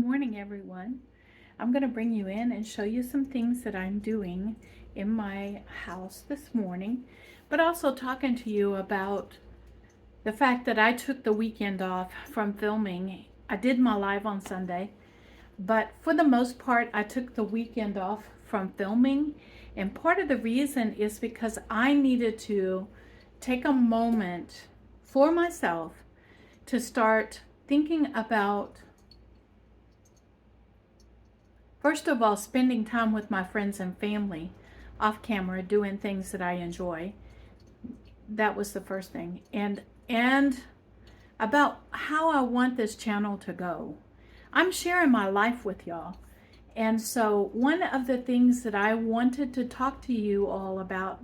morning, everyone. I'm going to bring you in and show you some things that I'm doing in my house this morning, but also talking to you about the fact that I took the weekend off from filming. I did my live on Sunday, but for the most part, I took the weekend off from filming. And part of the reason is because I needed to take a moment for myself to start thinking about, first of all, spending time with my friends and family off camera, doing things that I enjoy. That was the first thing. And about how I want this channel to go. I'm sharing my life with y'all. And so one of the things that I wanted to talk to you all about,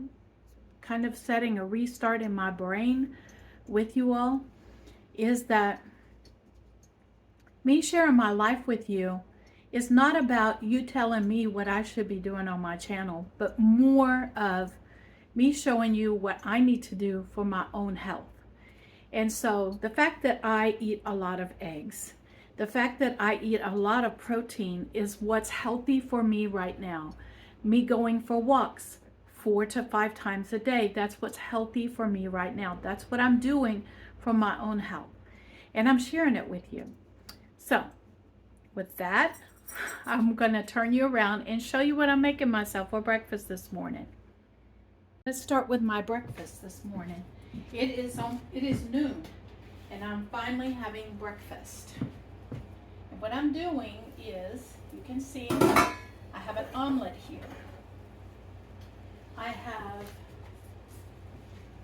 kind of setting a restart in my brain with you all, is that me sharing my life with you is not about you telling me what I should be doing on my channel, but more of me showing you what I need to do for my own health. And so the fact that I eat a lot of eggs, the fact that I eat a lot of protein is what's healthy for me right now. Me going for walks 4 to 5 times a day, that's what's healthy for me right now. That's what I'm doing for my own health. And I'm sharing it with you. So with that, I'm going to turn you around and show you what I'm making myself for breakfast this morning. Let's start with my breakfast this morning. It is noon, and I'm finally having breakfast. And what I'm doing is, you can see, I have an omelet here. I have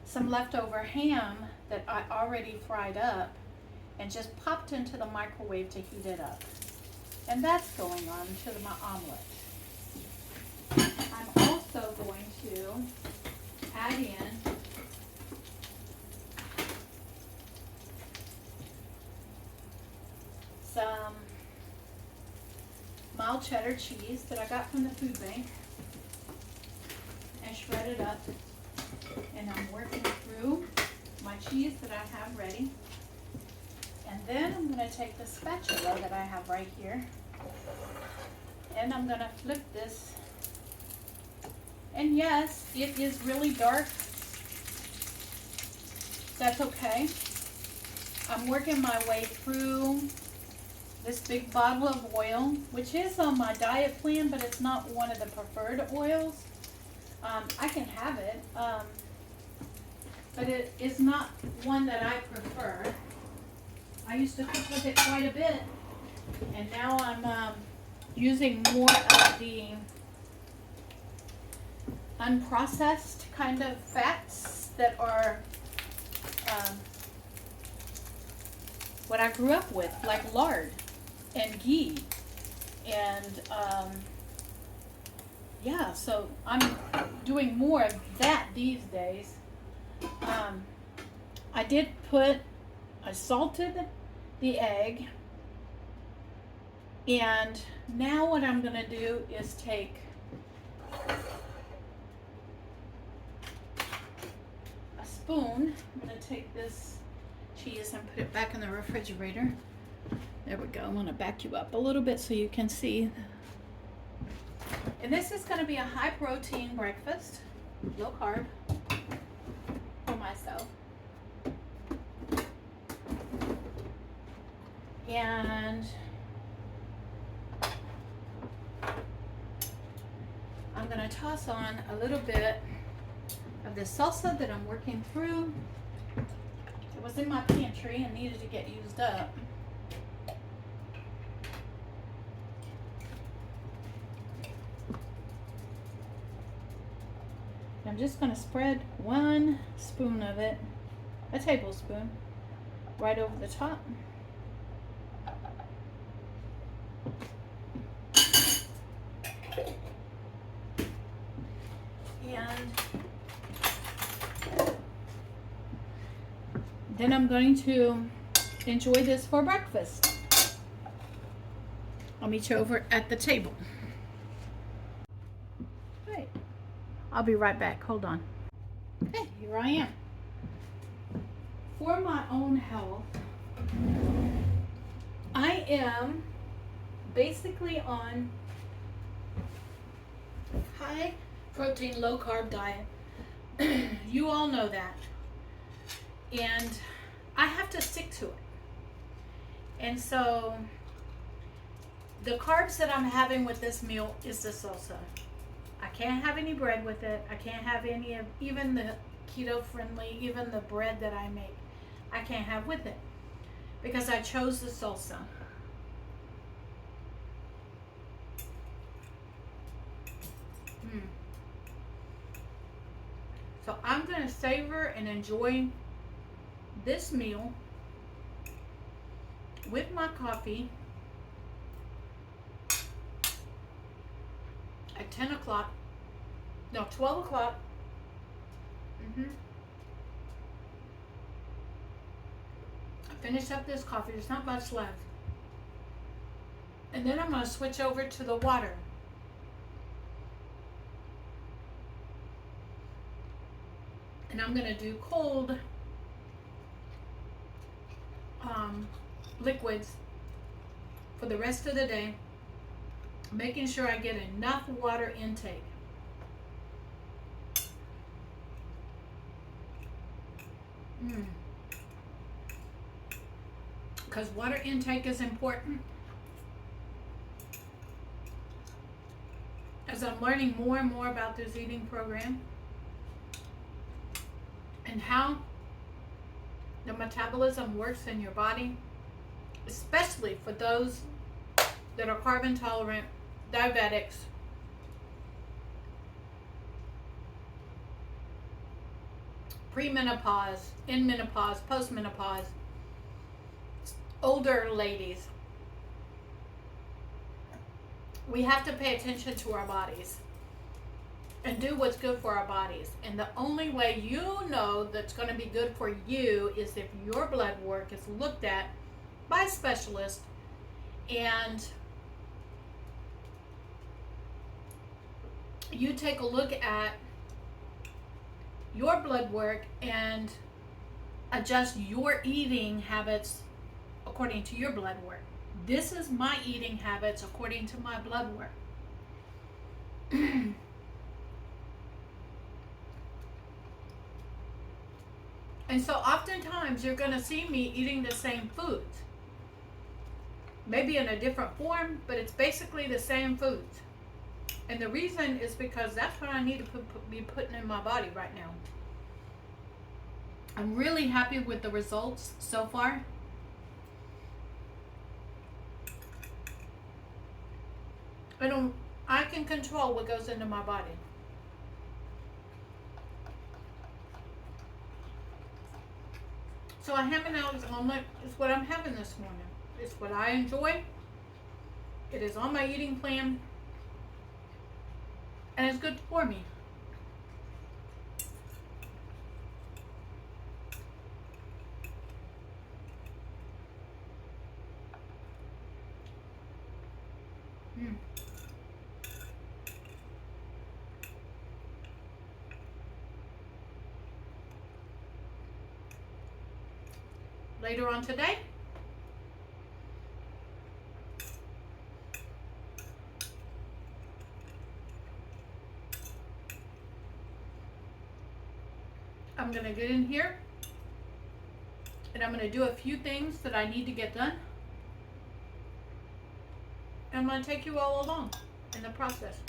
some leftover ham that I already fried up and just popped into the microwave to heat it up. And that's going on to my omelet. I'm also going to add in some mild cheddar cheese that I got from the food bank and shred it up. And I'm working through my cheese that I have ready. And then I'm going to take the spatula that I have right here, and I'm going to flip this. And yes, it is really dark. That's okay. I'm working my way through this big bottle of oil, which is on my diet plan, but it's not one of the preferred oils. I can have it, but it is not one that I prefer. I used to cook with it quite a bit, and now I'm using more of the unprocessed kind of fats that are what I grew up with, like lard and ghee. And yeah, so I'm doing more of that these days. I salted the egg, and now what I'm going to do is take a spoon. I'm going to take this cheese and put it back in the refrigerator. There we go. I want to back you up a little bit so you can see. And this is going to be a high protein breakfast, low carb for myself. And I'm going to toss on a little bit of the salsa that I'm working through. It was in my pantry and needed to get used up. I'm just going to spread 1 spoon of it, a tablespoon, right over the top. And then I'm going to enjoy this for breakfast. I'll meet you over at the table. Right. I'll be right back. Hold on. Okay, here I am. For my own health, I am basically on high protein, low carb diet. You all know that. And I have to stick to it. And so the carbs that I'm having with this meal is the salsa. I can't have any bread with it. I can't have any of, even the keto friendly, even the bread that I make, I can't have with it because I chose the salsa. So I'm going to savor and enjoy this meal with my coffee at 10 o'clock, no, 12 o'clock. I finish up this coffee, there's not much left. And then I'm going to switch over to the water. And I'm going to do cold liquids for the rest of the day, making sure I get enough water intake. Because water intake is important. As I'm learning more and more about this eating program and how the metabolism works in your body, especially for those that are carb intolerant, diabetics, premenopause, in menopause, postmenopause, older ladies. We have to pay attention to our bodies and do what's good for our bodies. And the only way you know that's going to be good for you is if your blood work is looked at by a specialist and you take a look at your blood work and adjust your eating habits according to your blood work. This is my eating habits according to my blood work. And so oftentimes you're going to see me eating the same foods. Maybe in a different form, but it's basically the same foods. And the reason is because that's what I need to be putting in my body right now. I'm really happy with the results so far. I can control what goes into my body. So a ham and eggs omelet is what I'm having this morning. It's what I enjoy. It is on my eating plan. And it's good for me. Later on today, I'm going to get in here and I'm going to do a few things that I need to get done. And I'm going to take you all along in the process.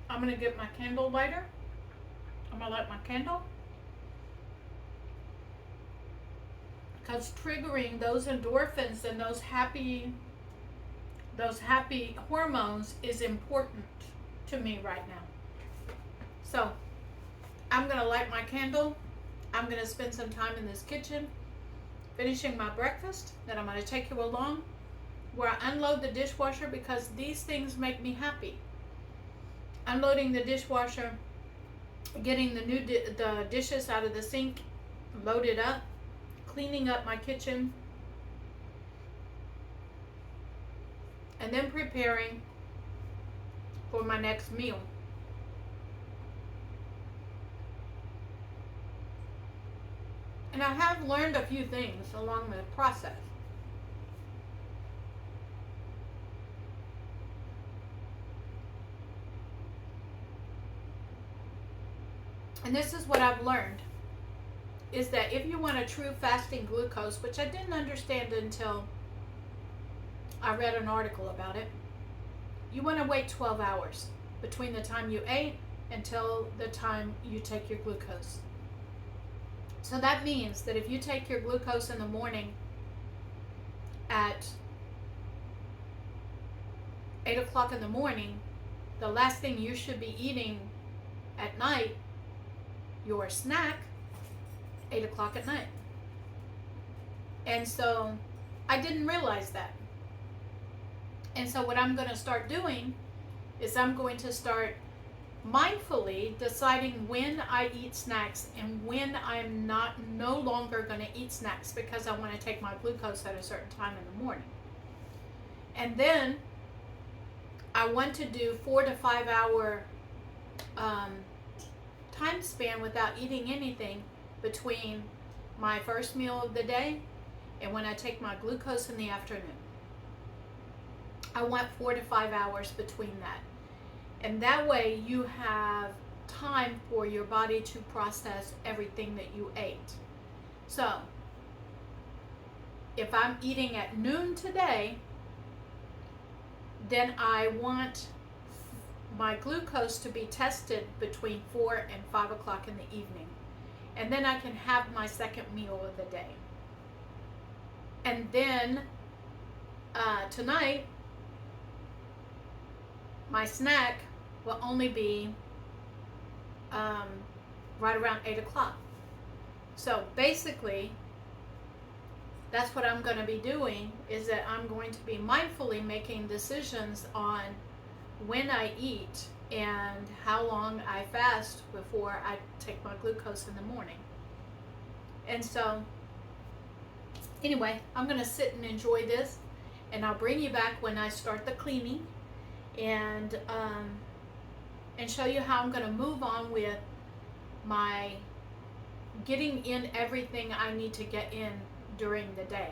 I'm going to get my candle lighter. I'm going to light my candle. Because triggering those endorphins and those happy hormones is important to me right now. So I'm going to light my candle. I'm going to spend some time in this kitchen finishing my breakfast. Then I'm going to take you along where I unload the dishwasher because these things make me happy. Unloading the dishwasher, getting the dishes out of the sink, loaded up, cleaning up my kitchen, and then preparing for my next meal. And I have learned a few things along the process. And this is what I've learned, is that if you want a true fasting glucose, which I didn't understand until I read an article about it, you want to wait 12 hours between the time you ate until the time you take your glucose. So that means that if you take your glucose in the morning at 8 o'clock in the morning, the last thing you should be eating at night, your snack, 8 o'clock at night. And so I didn't realize that. And so what I'm going to start doing is I'm going to start mindfully deciding when I eat snacks and when I'm no longer going to eat snacks, because I want to take my glucose at a certain time in the morning. And then I want to do 4 to 5 hour time span without eating anything between my first meal of the day and when I take my glucose in the afternoon. I want 4 to 5 hours between that. And that way you have time for your body to process everything that you ate. So, if I'm eating at noon today, then I want my glucose to be tested between 4 and 5 o'clock in the evening. And then I can have my second meal of the day. And then tonight, my snack will only be right around 8 o'clock. So basically, that's what I'm going to be doing, is that I'm going to be mindfully making decisions on when I eat and how long I fast before I take my glucose in the morning. And so, anyway, I'm going to sit and enjoy this, and I'll bring you back when I start the cleaning and show you how I'm going to move on with my getting in everything I need to get in during the day.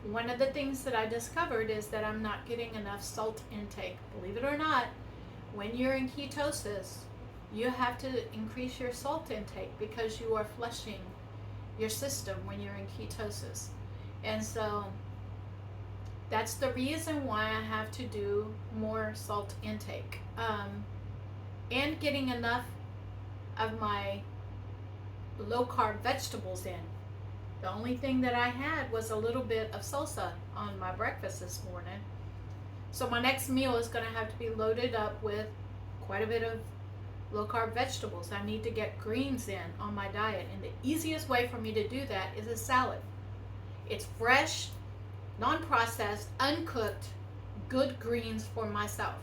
One of the things that I discovered is that I'm not getting enough salt intake. Believe it or not, when you're in ketosis, you have to increase your salt intake because you are flushing your system when you're in ketosis. And so that's the reason why I have to do more salt intake. And getting enough of my low-carb vegetables in. The only thing that I had was a little bit of salsa on my breakfast this morning. So my next meal is going to have to be loaded up with quite a bit of low-carb vegetables. I need to get greens in on my diet. And the easiest way for me to do that is a salad. It's fresh, non-processed, uncooked, good greens for myself.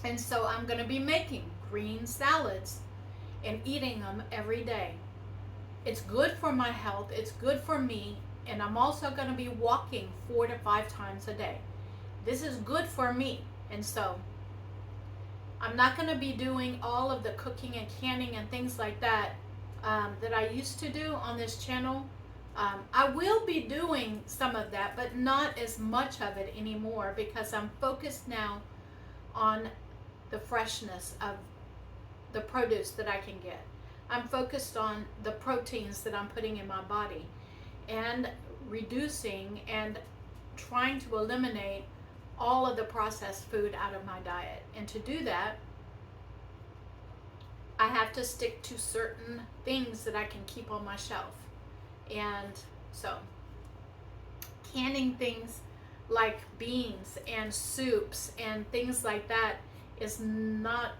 And so I'm going to be making green salads and eating them every day. It's good for my health, it's good for me, and I'm also going to be walking 4 to 5 times a day. This is good for me, and so I'm not going to be doing all of the cooking and canning and things like that that I used to do on this channel. I will be doing some of that, but not as much of it anymore, because I'm focused now on the freshness of the produce that I can get. I'm focused on the proteins that I'm putting in my body and reducing and trying to eliminate all of the processed food out of my diet. And to do that, I have to stick to certain things that I can keep on my shelf. And so canning things like beans and soups and things like that is not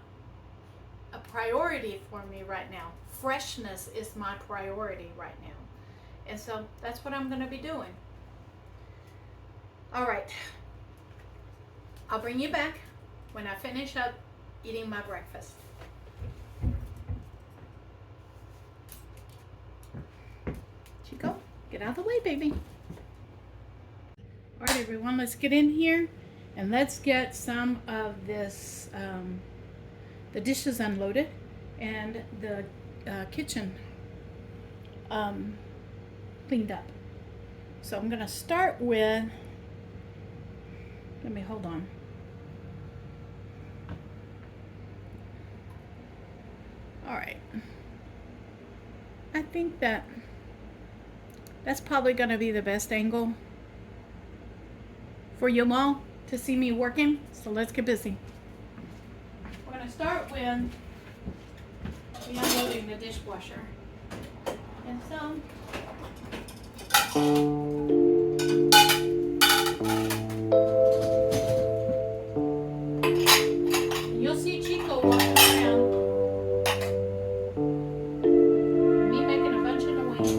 a priority for me right now. Freshness is my priority right now. And so that's what I'm going to be doing. All right. I'll bring you back when I finish up eating my breakfast. Chico, get out of the way, baby. All right, everyone, let's get in here And let's get some of this, the dishes unloaded and the kitchen cleaned up. So I'm gonna start with, hold on. All right. I think that's probably gonna be the best angle for you all to see me working. So let's get busy. We're gonna start with unloading the dishwasher. And so you'll see Chico walking around, me making a bunch of noise.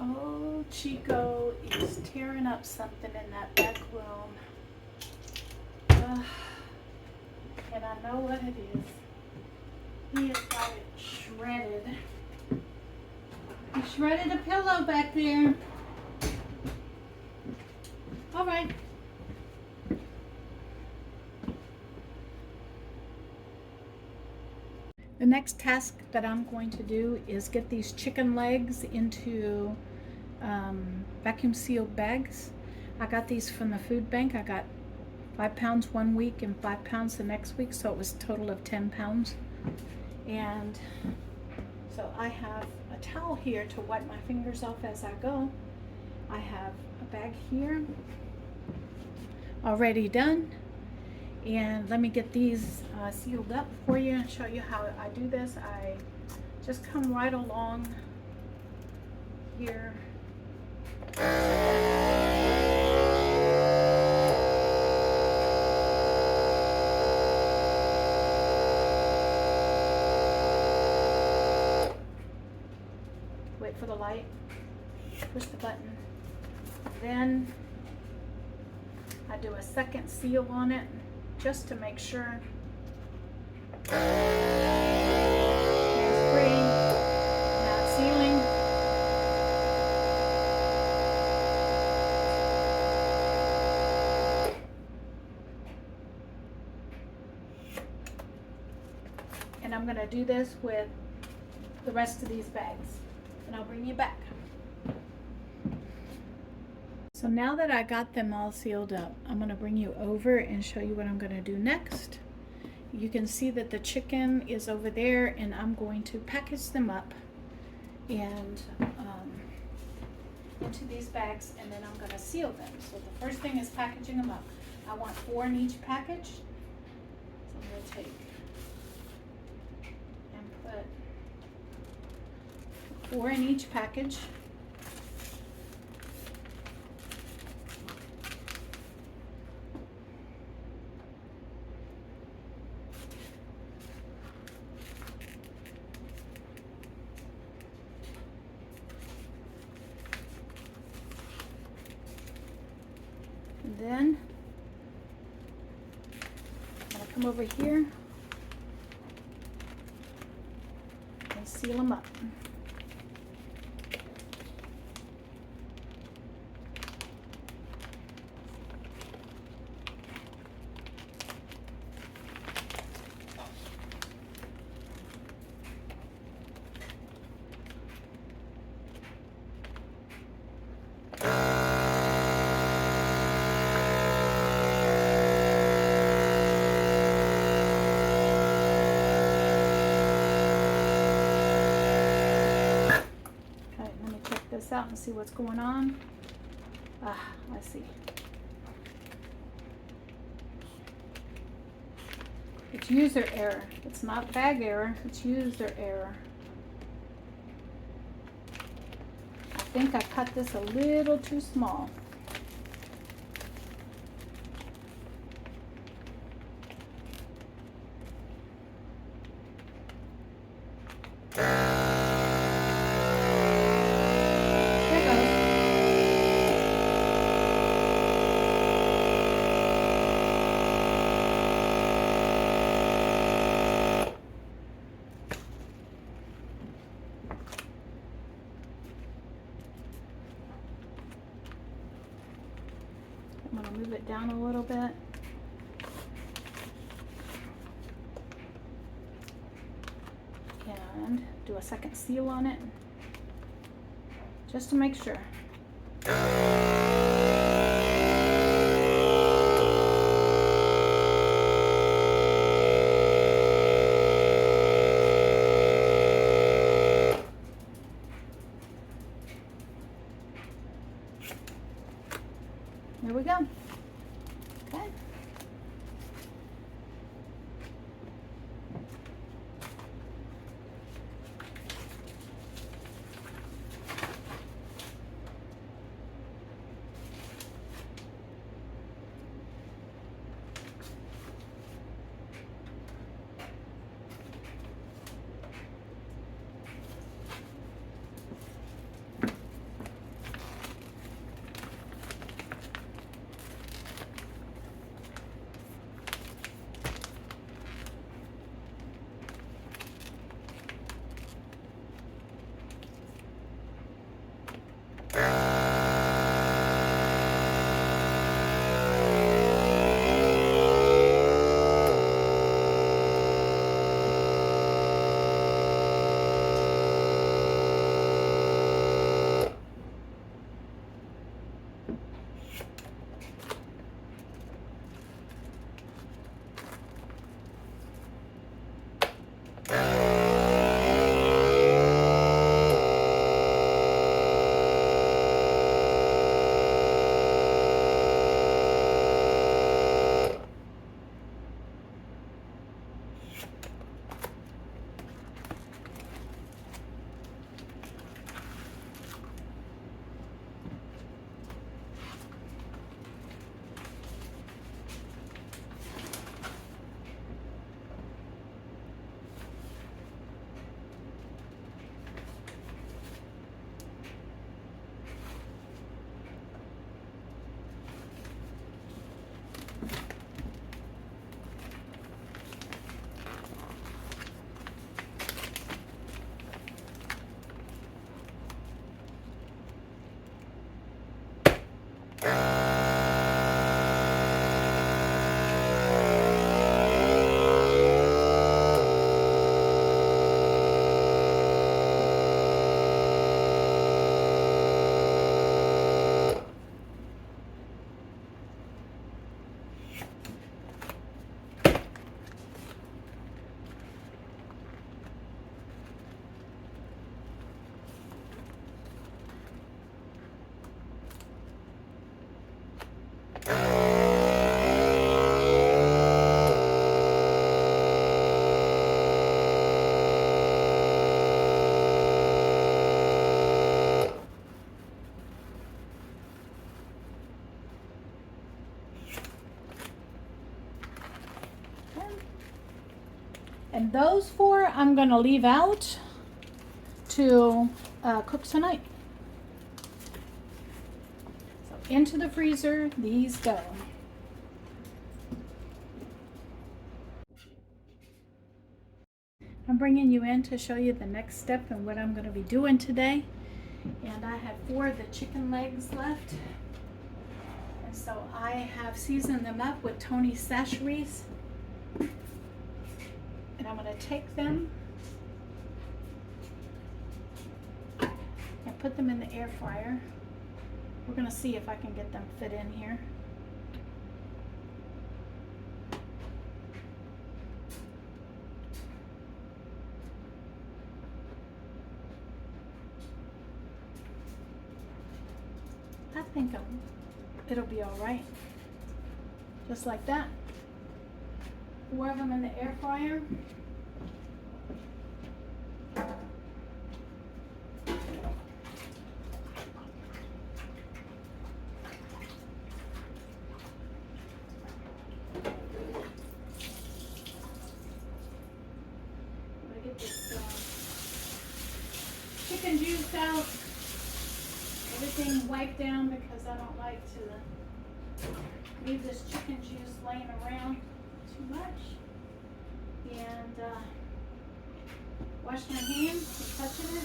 Oh, Chico is tearing up something in that back room. And I know what it is. He has got it shredded. He shredded a pillow back there. All right. The next task that I'm going to do is get these chicken legs into vacuum sealed bags. I got these from the food bank. I got 5 pounds 1 week and 5 pounds the next week, so it was a total of 10 pounds. And so I have a towel here to wipe my fingers off as I go. I have a bag here already done. And let me get these sealed up for you and show you how I do this. I just come right along here. Wait for the light, push the button. Then I do a second seal on it, just to make sure. Hands free, not sealing. And I'm going to do this with the rest of these bags, and I'll bring you back. So now that I got them all sealed up, I'm going to bring you over and show you what I'm going to do next. You can see that the chicken is over there, and I'm going to package them up and into these bags, and then I'm going to seal them. So the first thing is packaging them up. I want 4 in each package. So I'm going to take and put 4 in each package. And then I'm going to come over here and seal them up. Out and see what's going on. I see. It's user error. It's not bag error, it's user error. I think I cut this a little too small. I'm going to move it down a little bit. And do a second seal on it, just to make sure. Here we go. Okay. And those 4 I'm going to leave out to cook tonight. So into the freezer these go. I'm bringing you in to show you the next step and what I'm going to be doing today. And I had 4 of the chicken legs left. And so I have seasoned them up with Tony's sachet. And I'm going to take them and put them in the air fryer. We're going to see if I can get them fit in here. I think it'll be all right. Just like that. 4 of them in the air fryer. Get this chicken juice out. Everything wiped down because I don't like to leave this chicken juice laying around too much. And wash my hands from touching it.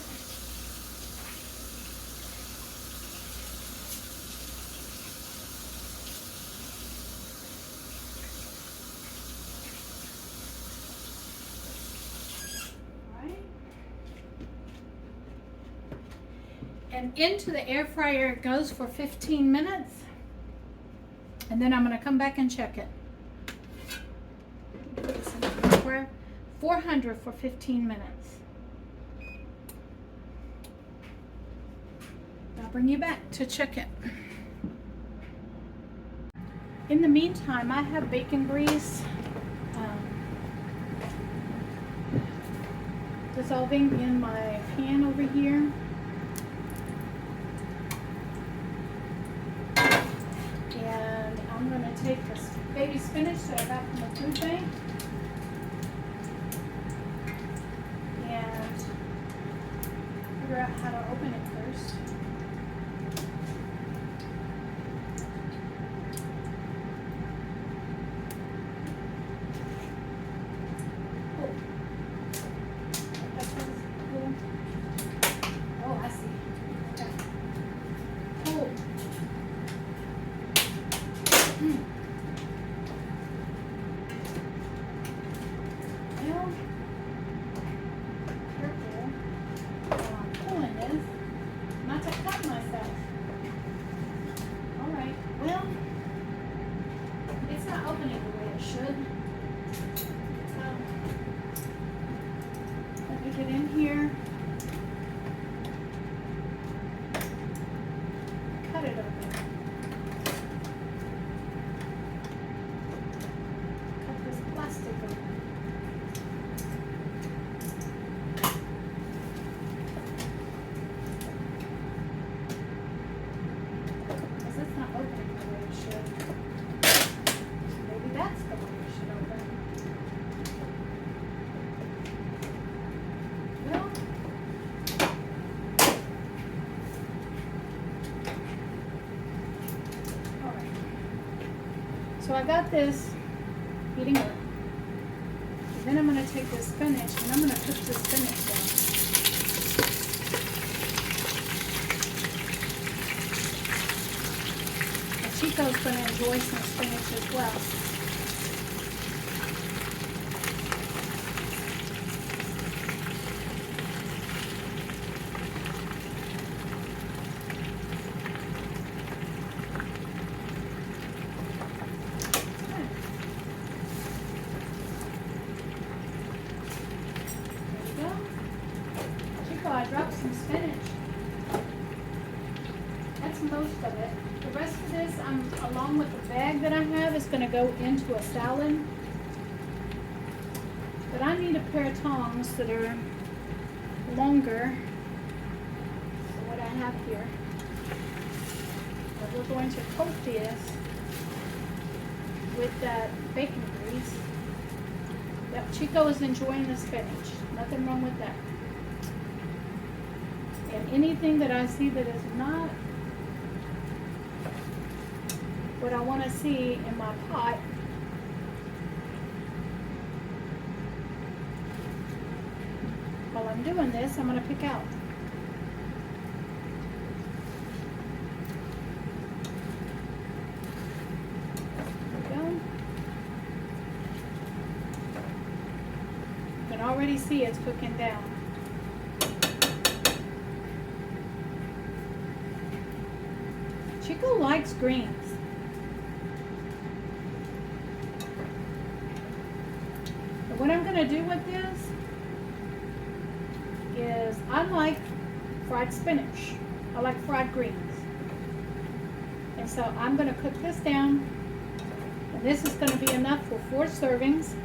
And into the air fryer it goes for 15 minutes. And then I'm going to come back and check it. Put this in the air fryer. 400 for 15 minutes. I'll bring you back to check it. In the meantime, I have bacon grease dissolving in my pan over here. And I'm going to take this baby spinach that I got from the food bank and figure out how to open it first. Oh, I see. Okay. Oh. Well, careful while I'm pulling this, not to cut myself. Alright, well, it's not opening the way it should. So, let me get in here, cut it open. So I got this heating up. And then I'm going to take this spinach and I'm going to cook the spinach down. And Chico's going to enjoy some spinach as well. I dropped some spinach. That's most of it. The rest of this, along with the bag that I have, is going to go into a salad. But I need a pair of tongs that are longer than what I have here. But we're going to coat this with that bacon grease. Yep, Chico is enjoying the spinach. Nothing wrong with that. And anything that I see that is not what I want to see in my pot, while I'm doing this, I'm going to pick out. Already see it's cooking down. Chico likes greens. But what I'm going to do with this is I like fried spinach. I like fried greens. And so I'm going to cook this down. And this is going to be enough for 4 servings.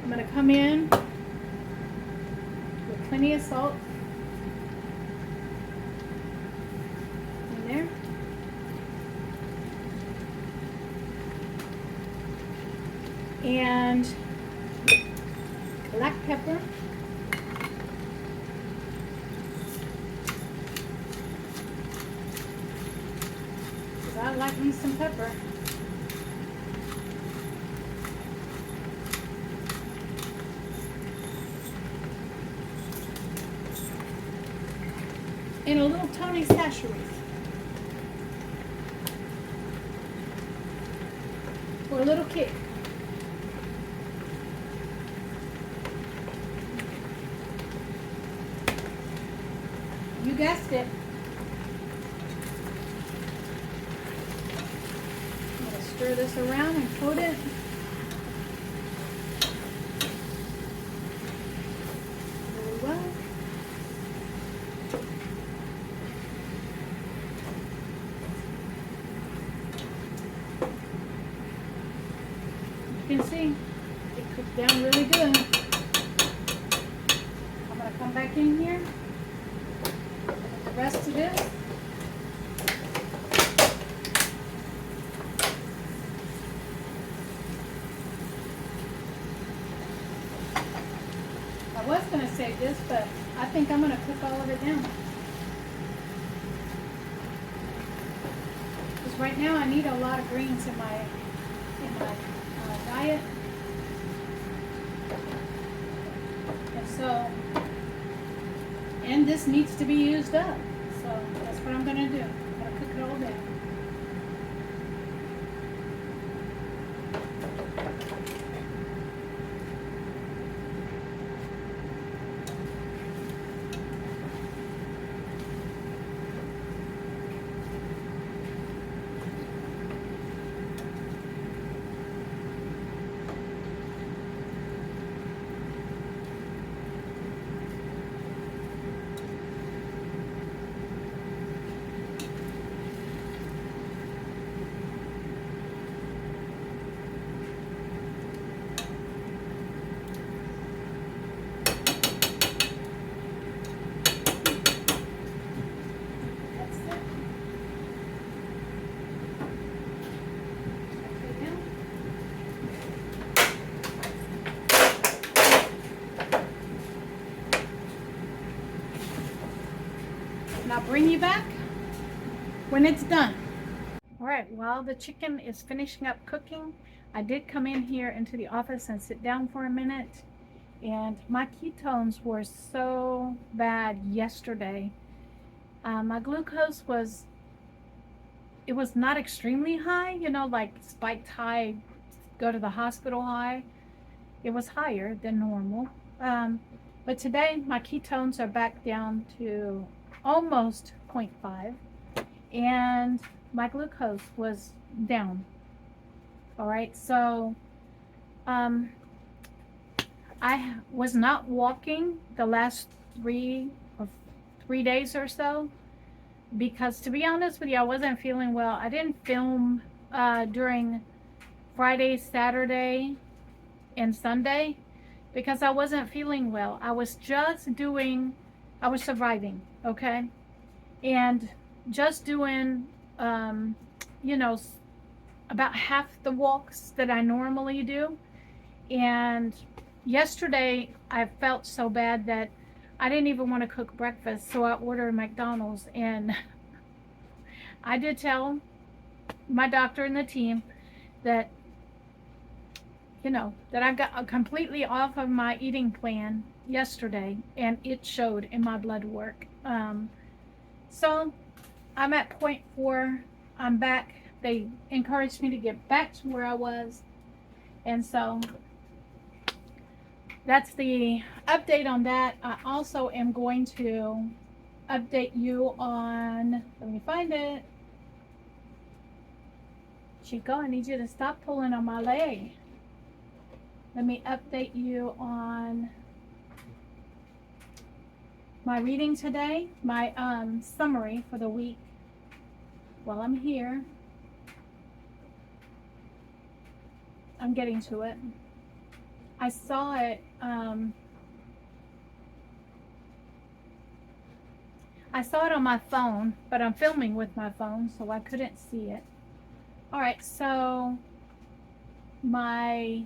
I'm going to come in with plenty of salt in there. And black pepper. Because I like me some pepper. And a little Tony Chachere's for a little kick. You guessed it. I'm going to stir this around and coat it. Very well. You can see it cooked down really good. I'm going to come back in here with the rest of this. I was going to save this, but I think I'm going to cook all of it down. Because right now I need a lot of greens in my diet. And so, and this needs to be used up. So that's what I'm going to do. I'm going to cook it all down. And I'll bring you back when it's done. All right, while the chicken is finishing up cooking, I did come in here into the office and sit down for a minute. And my ketones were so bad yesterday. My glucose was not extremely high, you know, like spiked high, go to the hospital high. It was higher than normal. But today my ketones are back down to almost 0.5, and my glucose was down. All right, so I was not walking the last 3 days or so, because to be honest with you, I wasn't feeling well. I didn't film during Friday, Saturday, and Sunday because I wasn't feeling well. I was surviving, okay? And just doing, you know, about half the walks that I normally do. And yesterday I felt so bad that I didn't even want to cook breakfast, so I ordered McDonald's. And I did tell my doctor and the team that, you know, that I got completely off of my eating plan yesterday, and it showed in my blood work. So I'm at point 4. I'm back. They encouraged me to get back to where I was. And so that's the update on that. I also am going to update you on, let me find it. Chico, I need you to stop pulling on my leg. Let me update you on my reading today, my summary for the week. While I'm here, I'm getting to it. I saw it. I saw it on my phone, but I'm filming with my phone, so I couldn't see it. All right, so my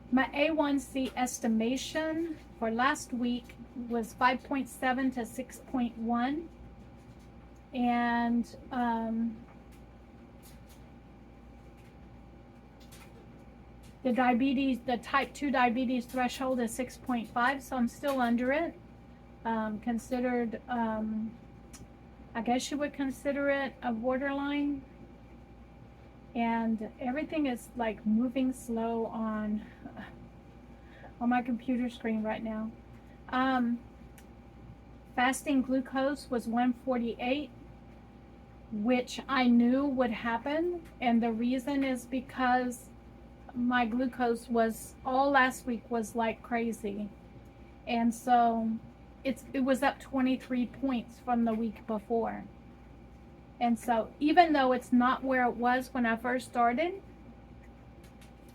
my A1C estimation for last week was 5.7 to 6.1, and the diabetes, the type 2 diabetes threshold is 6.5, so I'm still under it. Considered, I guess you would consider it a borderline. And everything is like moving slow on my computer screen right now. Fasting glucose was 148, which I knew would happen, and the reason is because my glucose was all last week was like crazy, and so it was up 23 points from the week before. And so even though it's not where it was when I first started,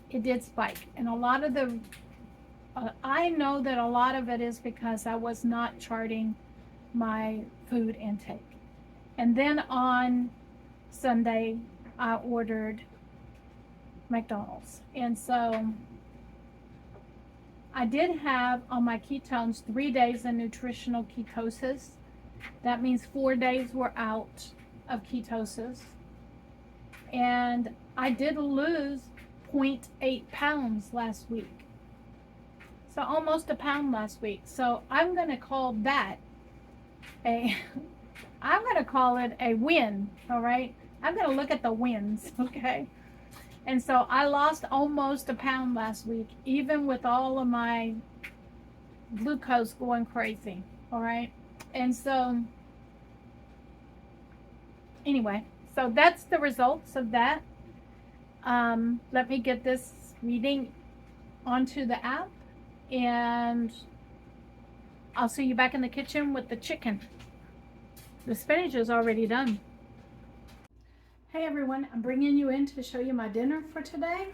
it did spike. And a lot of the I know that a lot of it is because I was not charting my food intake. And then on Sunday I ordered McDonald's, and so I did have on my ketones 3 days of nutritional ketosis. That means 4 days were out of ketosis, and I did lose 0.8 pounds last week, so almost a pound last week. So I'm going to call that I'm going to call it a win. All right, I'm going to look at the wins. Okay. And so I lost almost a pound last week, even with all of my glucose going crazy. All right. And so anyway, so that's the results of that. Let me get this reading onto the app, and I'll see you back in the kitchen with the chicken. The spinach is already done. Hey everyone, I'm bringing you in to show you my dinner for today.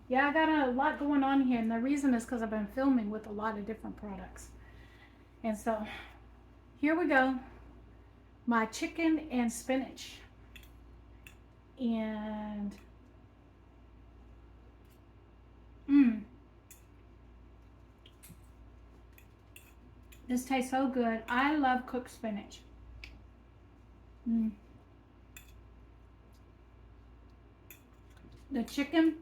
Yeah, I got a lot going on here, and the reason is because I've been filming with a lot of different products. And so here we go. My chicken and spinach. And this tastes so good. I love cooked spinach. The chicken,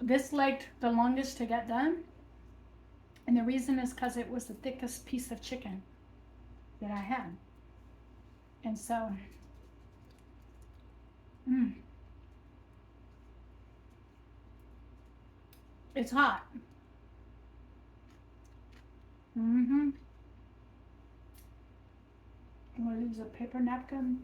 this leg the longest to get done, and the reason is because it was the thickest piece of chicken that I had. And so it's hot. I'm gonna use a paper napkin.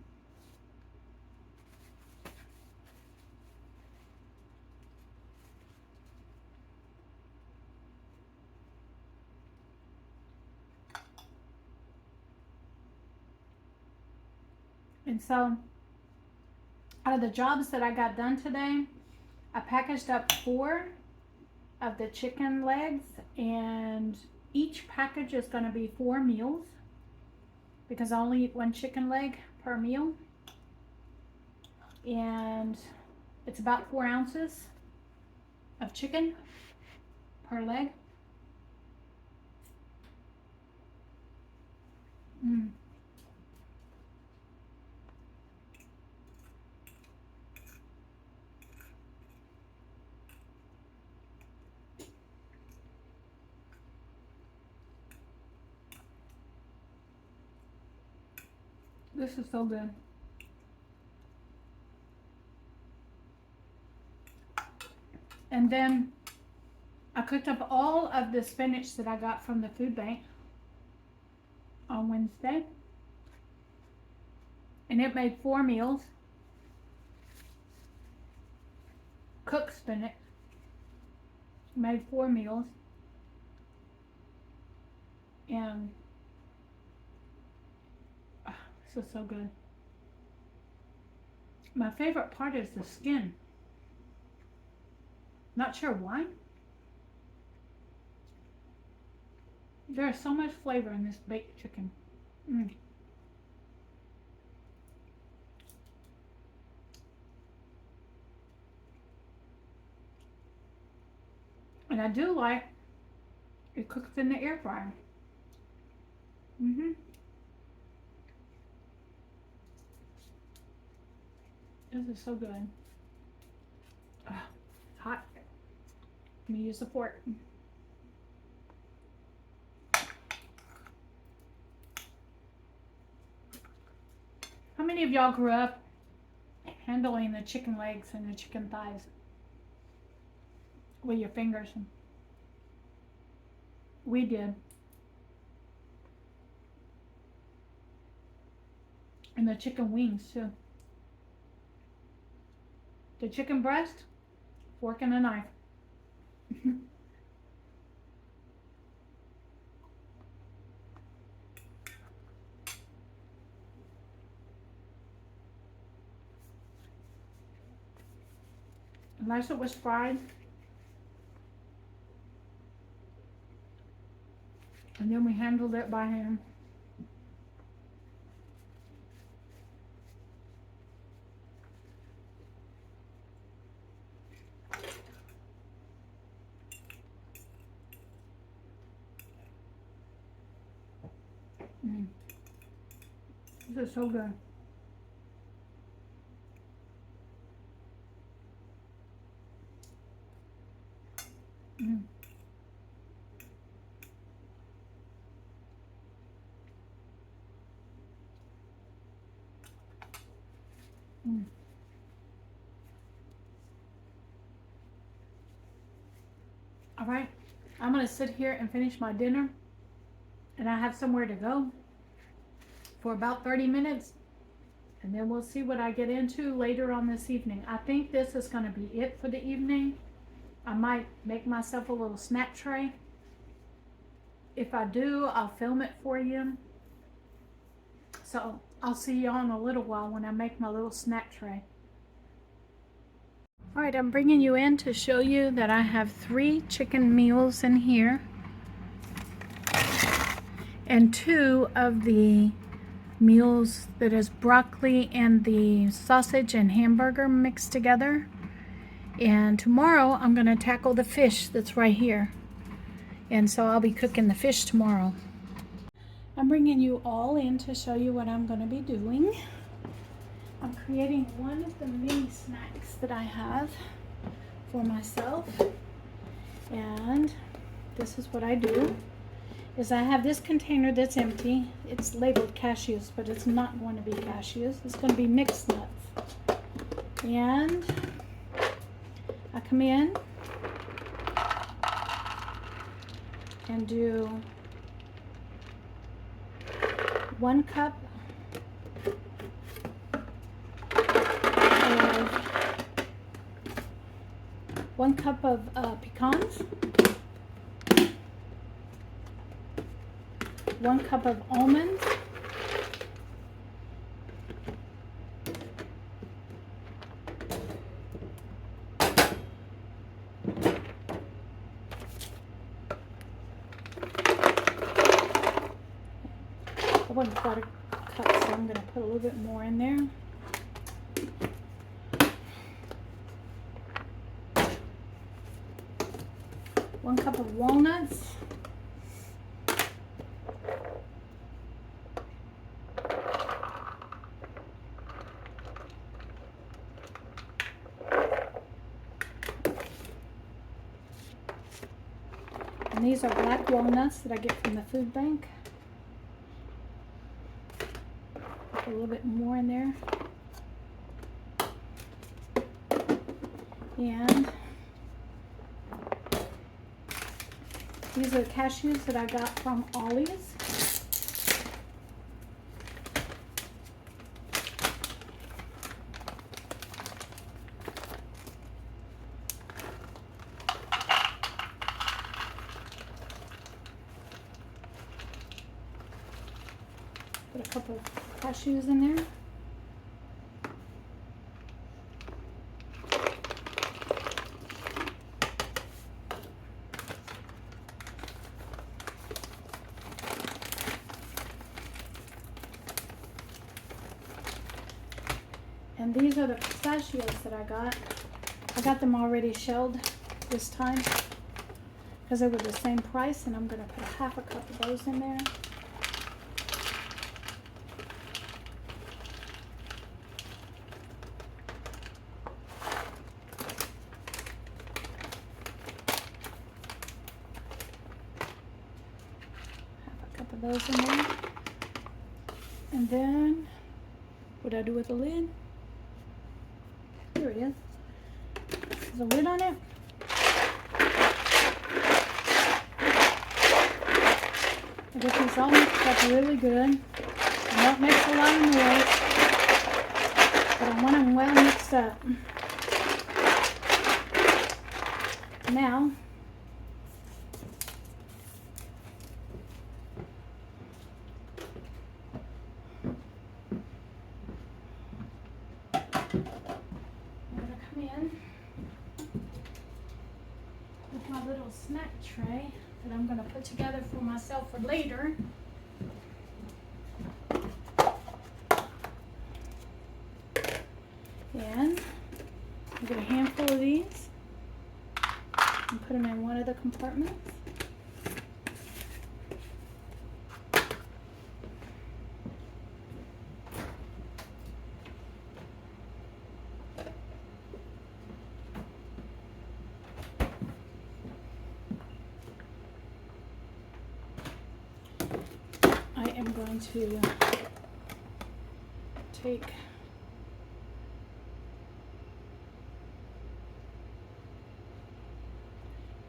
And so out of the jobs that I got done today, I packaged up 4 of the chicken legs, and each package is going to be 4 meals. because I only eat one chicken leg per meal. And it's about 4 ounces of chicken per leg. This is so good. And then I cooked up all of the spinach that I got from the food bank on Wednesday. And it made 4 meals. Cooked spinach. Made 4 meals. And this is so good. My favorite part is the skin. Not sure why. There's so much flavor in this baked chicken. And I do like it cooked in the air fryer. This is so good. Hot. Let me use the fork. How many of y'all grew up handling the chicken legs and the chicken thighs with your fingers? We did. And the chicken wings too. The chicken breast, fork and a knife. Unless it was fried. And then we handled it by hand. This is so good. All right, I'm gonna sit here and finish my dinner, and I have somewhere to go for about 30 minutes, and then we'll see what I get into later on this evening. I think this is gonna be it for the evening. I might make myself a little snack tray. If I do, I'll film it for you. So I'll see y'all in a little while when I make my little snack tray. All right, I'm bringing you in to show you that I have 3 chicken meals in here. And 2 of the meals that is broccoli and the sausage and hamburger mixed together. And tomorrow I'm going to tackle the fish that's right here. And so I'll be cooking the fish tomorrow. I'm bringing you all in to show you what I'm going to be doing. I'm creating one of the mini snacks that I have for myself. And this is what I do. Is I have this container that's empty. It's labeled cashews, but it's not going to be cashews. It's going to be mixed nuts. And I come in and do 1 cup of pecans, 1 cup of almonds, 1 wasn't quite a cup, so I'm going to put a little bit more in there. One cup of walnuts. And these are black walnuts that I get from the food bank. Put a little bit more in there. And these are the cashews that I got from Ollie's. Put a couple of cashews in there. And these are the pistachios that I got. I got them already shelled this time because they were the same price, and I'm going to put a half a cup of those in there. Those in there. And then what do I do with the lid? There it is. There's a lid on it. I get these all mixed up really good. I don't make a lot of noise, but I want them well mixed up. Now snack tray that I'm going to put together for myself for later. And I'll get a handful of these and put them in one of the compartments. I'm going to take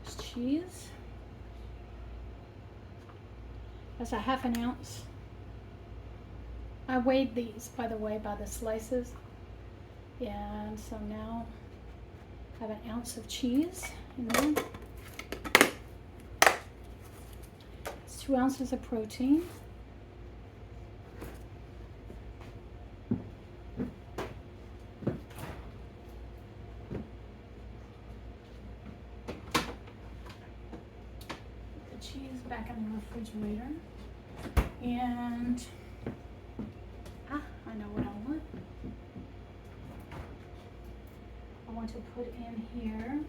this cheese. That's a half an ounce. I weighed these, by the way, by the slices. And so now I have an ounce of cheese in there. It's 2 ounces of protein. Back in the refrigerator, and I know what I want. I want to put in here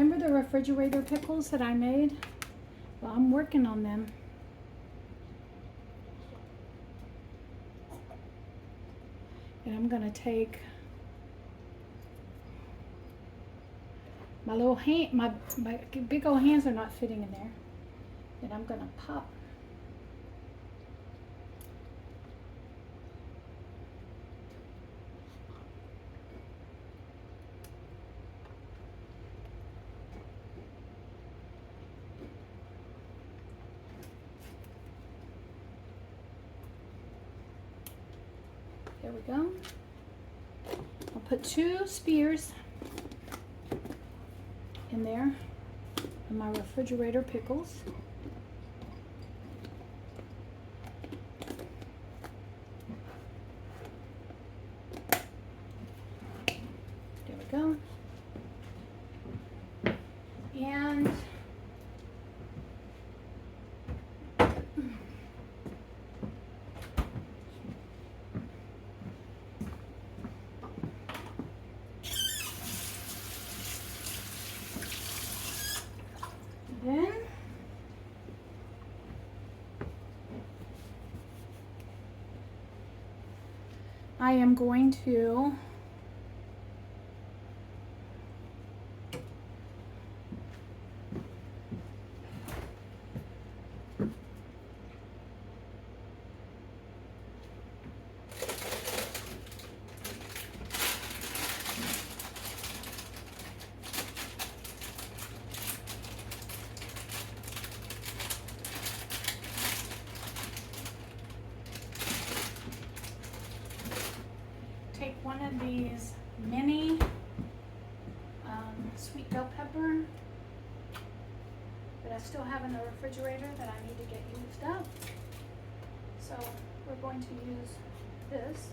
remember the refrigerator pickles that I made? Well, I'm working on them. And I'm going to take my little hand, my big old hands are not fitting in there. And I'm going to pop. There we go. I'll put 2 spears in there in my refrigerator pickles. I am going to take one of these mini sweet bell pepper that I still have in the refrigerator that I need to get used up. So we're going to use this,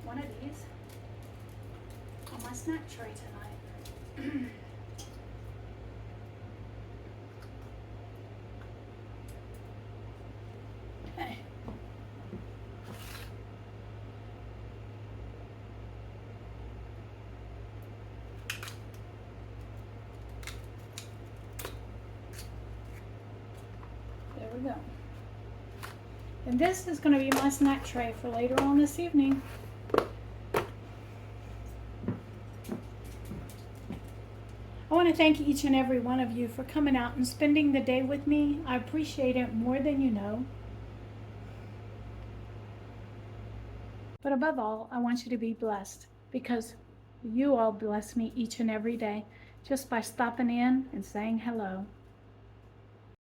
one of these, on my snack tray tonight. Okay. There we go. And this is going to be my snack tray for later on this evening. I want to thank each and every one of you for coming out and spending the day with me. I appreciate it more than you know. But above all, I want you to be blessed, because you all bless me each and every day just by stopping in and saying hello.